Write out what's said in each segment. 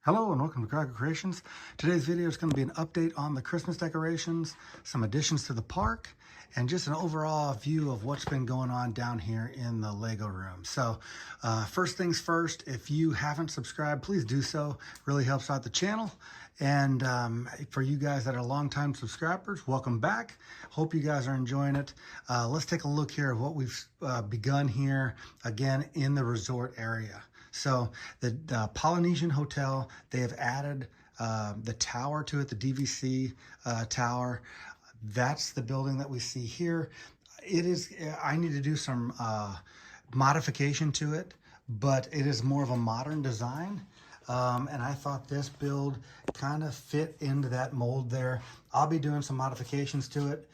Hello and welcome to Cracker Creations. Today's video is going to be an update on the Christmas decorations, some additions to the park, and just an overall view of what's been going on down here in the Lego room. So first things first, if you haven't subscribed, please do so. It really helps out the channel. And for you guys that are longtime subscribers, welcome back. Hope you guys are enjoying it. Let's take a look here at what we've begun here again in the resort area. So the Polynesian Hotel, they have added the tower to it, the DVC tower. That's the building that we see here. It is, I need to do some modification to it, but it is more of a modern design. And I thought this build kind of fit into that mold there. I'll be doing some modifications to it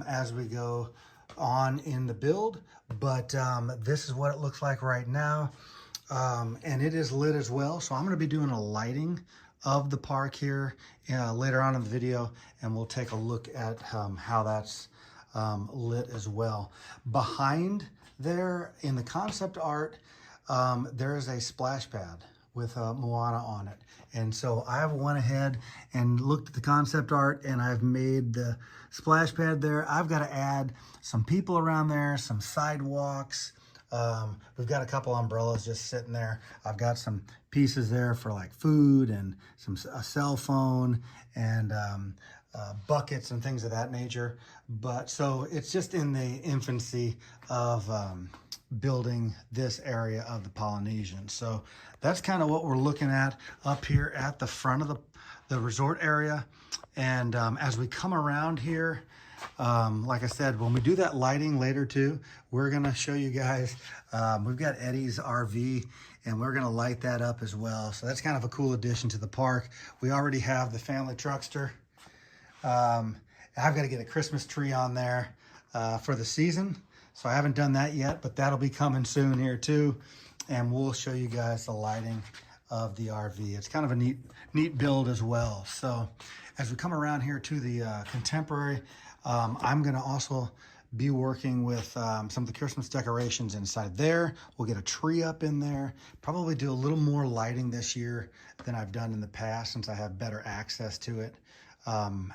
as we go on in the build, but this is what it looks like right now. And it is lit as well. So I'm going to be doing a lighting of the park here later on in the video, and we'll take a look at how that's lit as well. Behind there in the concept art, there is a splash pad with Moana on it. And so I went ahead and looked at the concept art, and I've made the splash pad there. I've got to add some people around there, some sidewalks. We've got a couple umbrellas just sitting there. I've got some pieces there for like food and a cell phone and buckets and things of that nature. But so it's just in the infancy of building this area of the Polynesian. So that's kind of what we're looking at up here at the front of the resort area. And as we come around here, like I said, when we do that lighting later too, we're going to show you guys, we've got Eddie's RV and we're going to light that up as well. So that's kind of a cool addition to the park. We already have the family truckster. I've got to get a Christmas tree on there for the season. So I haven't done that yet, but that'll be coming soon here too. And we'll show you guys the lighting of the RV. It's kind of a neat build as well. So as we come around here to the contemporary, I'm going to also be working with some of the Christmas decorations inside there. We'll get a tree up in there. Probably do a little more lighting this year than I've done in the past, since I have better access to it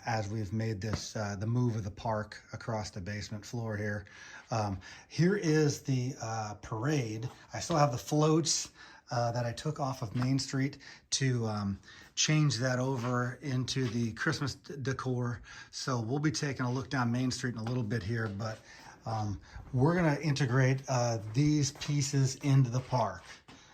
as we've made this the move of the park across the basement floor here. Here is the parade. I still have the floats that I took off of Main Street to change that over into the Christmas decor. So we'll be taking a look down Main Street in a little bit here, but we're gonna integrate these pieces into the park.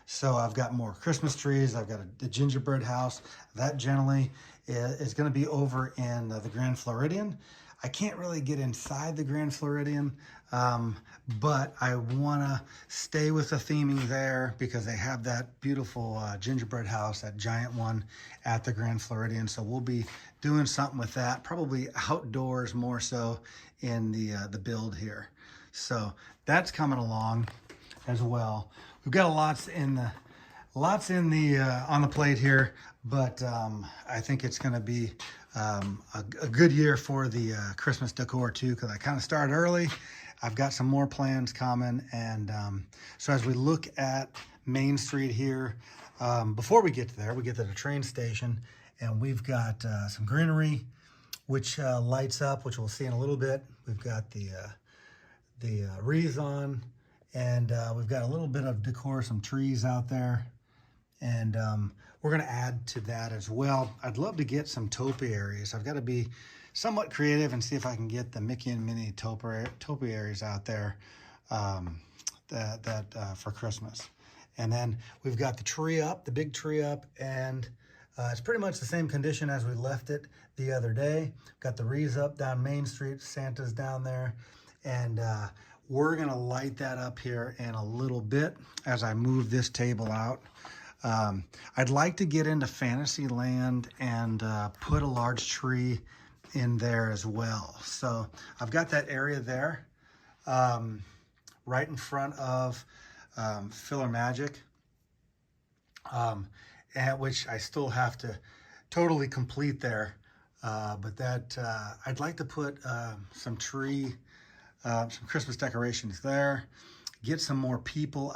So I've got more Christmas trees. I've got the gingerbread house. That generally is gonna be over in the Grand Floridian. I can't really get inside the Grand Floridian, but I wanna stay with the theming there because they have that beautiful gingerbread house, that giant one at the Grand Floridian. So we'll be doing something with that, probably outdoors more so in the build here. So that's coming along as well. We've got lots on the plate here, but I think it's gonna be a good year for the Christmas decor too, because I kind of started early. I've got some more plans coming, and so as we look at Main Street here, before we get to there, we get to the train station, and we've got some greenery which lights up, which we'll see in a little bit. We've got the wreaths on, and we've got a little bit of decor, some trees out there, and we're going to add to that as well. I'd love to get some topiaries. I've got to be somewhat creative and see if I can get the Mickey and Minnie topiaries out there for Christmas. And then we've got the tree up, the big tree up, and it's pretty much the same condition as we left it the other day. Got the wreaths up down Main Street, Santa's down there, and we're going to light that up here in a little bit as I move this table out. I'd like to get into Fantasyland and put a large tree in there as well. So I've got that area there right in front of Filler Magic, at which I still have to totally complete there. But that I'd like to put some Christmas decorations there, get some more people.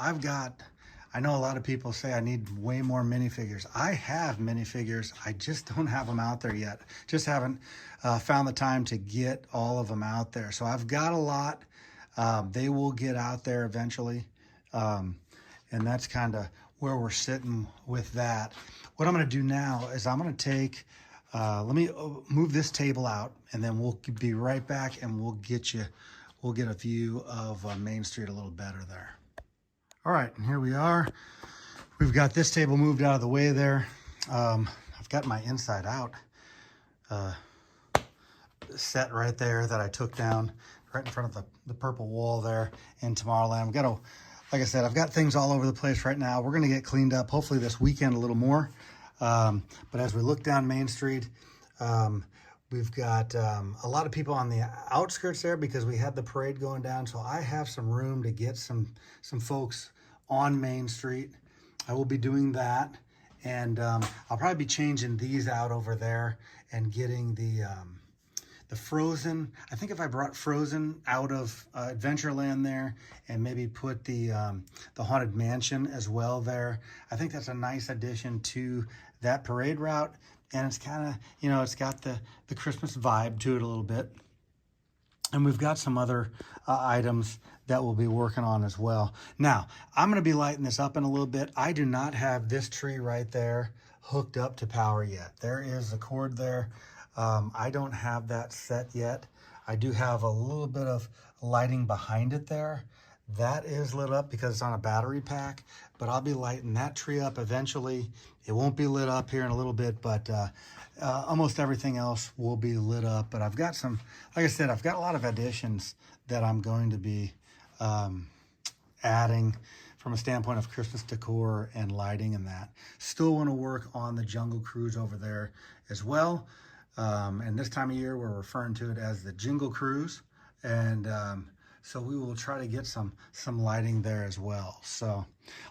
I know a lot of people say I need way more minifigures. I have minifigures. I just don't have them out there yet. Just haven't found the time to get all of them out there. So I've got a lot. They will get out there eventually. And that's kind of where we're sitting with that. What I'm going to do now is I'm going to take, let me move this table out, and then we'll be right back, and we'll get a view of Main Street a little better there. All right, and here we are. We've got this table moved out of the way there. I've got my inside out set right there that I took down right in front of the purple wall there in Tomorrowland. I've got to, like I said, I've got things all over the place right now. We're gonna get cleaned up hopefully this weekend a little more. But as we look down Main Street, we've got a lot of people on the outskirts there because we had the parade going down. So I have some room to get some folks on Main Street. I will be doing that. And I'll probably be changing these out over there and getting the Frozen. I think if I brought Frozen out of Adventureland there and maybe put the Haunted Mansion as well there, I think that's a nice addition to that parade route. And it's kind of, you know, it's got the Christmas vibe to it a little bit. And we've got some other items that we'll be working on as well. Now, I'm going to be lighting this up in a little bit. I do not have this tree right there hooked up to power yet. There is a cord there. I don't have that set yet. I do have a little bit of lighting behind it there. That is lit up because it's on a battery pack, but I'll be lighting that tree up eventually. It won't be lit up here in a little bit, but almost everything else will be lit up. But I've got some, like I said, I've got a lot of additions that I'm going to be adding from a standpoint of Christmas decor and lighting and that. Still want to work on the Jungle Cruise over there as well. And this time of year, we're referring to it as the Jingle Cruise. And so we will try to get some lighting there as well. So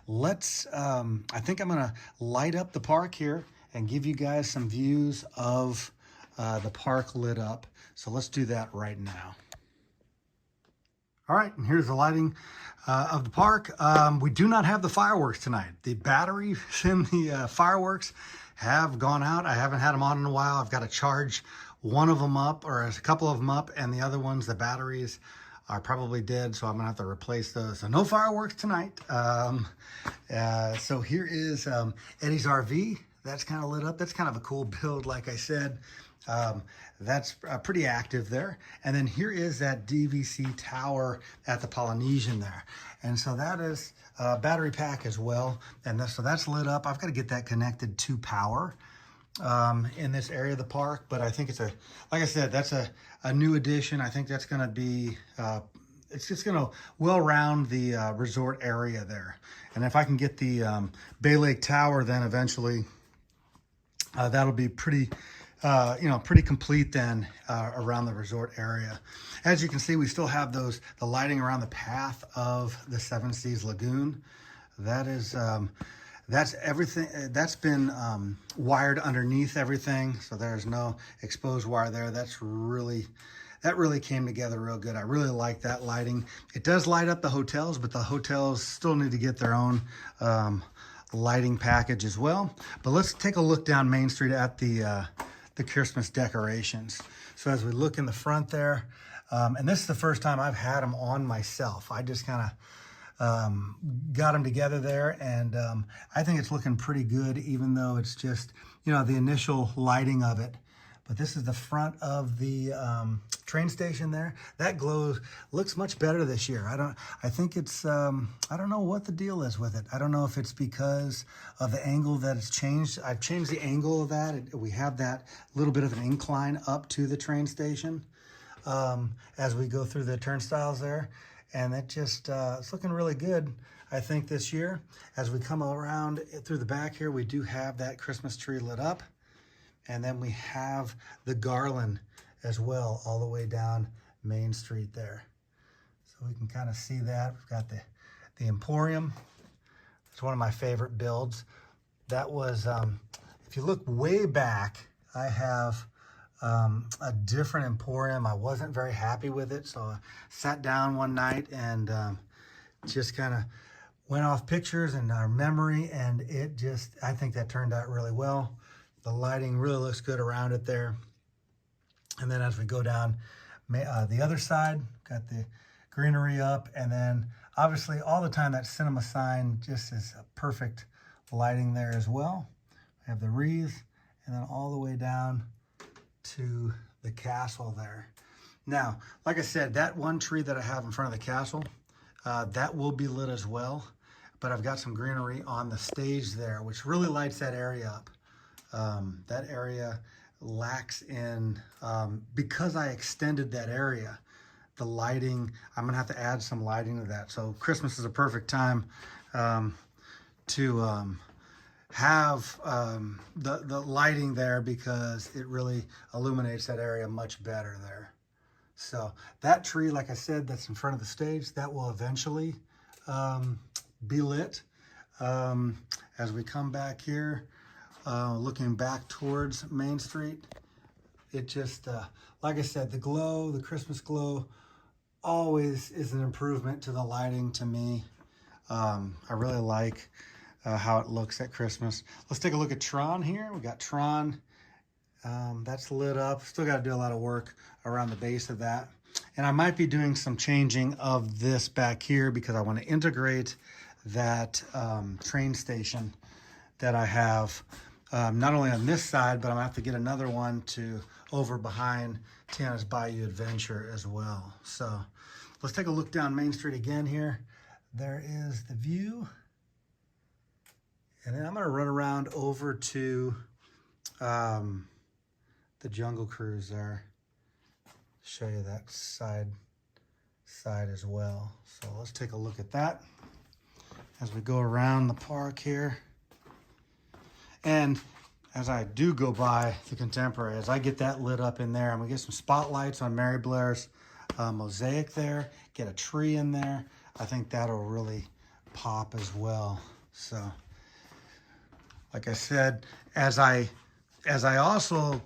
let's, I think I'm gonna light up the park here and give you guys some views of the park lit up. So let's do that right now. All right, and here's the lighting of the park. We do not have the fireworks tonight. The batteries in the fireworks have gone out. I haven't had them on in a while. I've got to charge one of them up, or a couple of them up, and the other ones, the batteries are probably dead, so I'm gonna have to replace those. So no fireworks tonight. So here is Eddie's RV. That's kind of lit up. That's kind of a cool build, like I said. That's pretty active there. And then here is that DVC tower at the Polynesian there. And so that is a battery pack as well. And so that's lit up. I've got to get that connected to power in this area of the park. But I think it's a, like I said, that's a new addition. I think that's going to be, it's just going to well round the resort area there. And if I can get the Bay Lake Tower, then eventually that'll be pretty, pretty complete then around the resort area. As you can see, we still have the lighting around the path of the Seven Seas Lagoon. That is, that's everything. That's been wired underneath everything, so there's no exposed wire there. That really came together real good. I really like that lighting. It does light up the hotels, but the hotels still need to get their own lighting package as well. But let's take a look down Main Street at the Christmas decorations. So as we look in the front there, and this is the first time I've had them on myself. I just kind of got them together there, and I think it's looking pretty good, even though it's just, the initial lighting of it. But this is the front of the train station there. That glow looks much better this year. I think it's, I don't know what the deal is with it. I don't know if it's because of the angle that it's changed. I've changed the angle of that. We have that little bit of an incline up to the train station as we go through the turnstiles there. And it just, it's looking really good, I think, this year. As we come around through the back here, we do have that Christmas tree lit up. And then we have the garland as well, all the way down Main Street there. So we can kind of see that. We've got the Emporium. It's one of my favorite builds. That was, if you look way back, I have a different Emporium. I wasn't very happy with it, so I sat down one night and just kind of went off pictures and our memory, and it just, I think that turned out really well. The lighting really looks good around it there. And then as we go down the other side, got the greenery up, and then obviously all the time that cinema sign just is a perfect lighting there as well. We have the wreath, and then all the way down to the castle there. Now, like I said, that one tree that I have in front of the castle, that will be lit as well, but I've got some greenery on the stage there, which really lights that area up. That area lacks in, because I extended that area, the lighting, I'm gonna have to add some lighting to that. So Christmas is a perfect time to have the lighting there, because it really illuminates that area much better there. So that tree, like I said, that's in front of the stage, that will eventually be lit. As we come back here, looking back towards Main Street, it just, like I said, the glow, the Christmas glow, always is an improvement to the lighting to me. I really like how it looks at Christmas. Let's take a look at Tron here. We got Tron. That's lit up. Still got to do a lot of work around the base of that. And I might be doing some changing of this back here, because I want to integrate that train station that I have, not only on this side, but I'm going to have to get another one to over behind Tiana's Bayou Adventure as well. So let's take a look down Main Street again here. There is the view. And then I'm going to run around over to the Jungle Cruise there. Show you that side as well. So let's take a look at that as we go around the park here. And as I do go by the Contemporary, as I get that lit up in there, I'm gonna get some spotlights on Mary Blair's mosaic there, get a tree in there. I think that'll really pop as well. So, like I said, as I also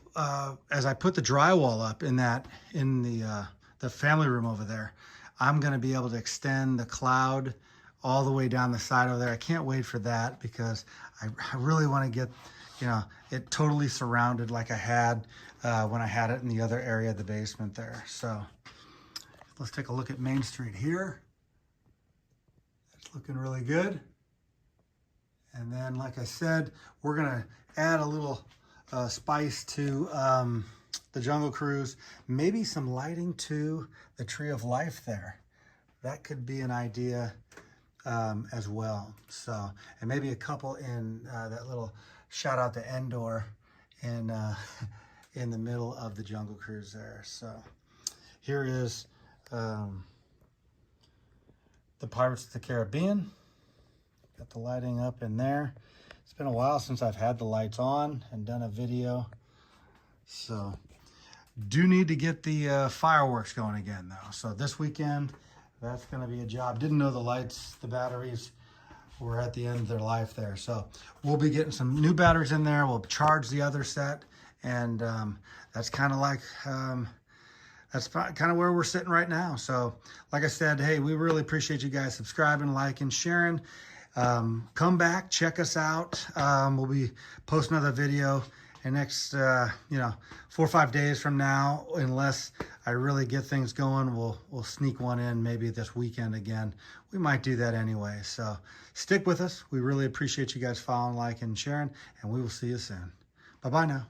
as I put the drywall up in the family room over there, I'm gonna be able to extend the cloud all the way down the side over there. I can't wait for that, because I really want to get, it totally surrounded like I had when I had it in the other area of the basement there. So let's take a look at Main Street here. It's looking really good. And then, like I said, we're gonna add a little spice to the Jungle Cruise, maybe some lighting to the Tree of Life there. That could be an idea as well. So, and maybe a couple in that little shout out to Endor in the middle of the Jungle Cruise there. So here is the Pirates of the Caribbean. Got the lighting up in there. It's been a while since I've had the lights on and done a video. So do need to get the fireworks going again though. So this weekend, that's gonna be a job. Didn't know the lights, the batteries were at the end of their life there. So we'll be getting some new batteries in there. We'll charge the other set. And that's kind of like, that's kind of where we're sitting right now. So like I said, hey, we really appreciate you guys subscribing, liking, sharing. Come back, check us out. We'll be posting another video in next, 4 or 5 days from now, unless I really get things going. We'll sneak one in maybe this weekend again. We might do that anyway. So stick with us. We really appreciate you guys following, liking, and sharing, and we will see you soon. Bye-bye now.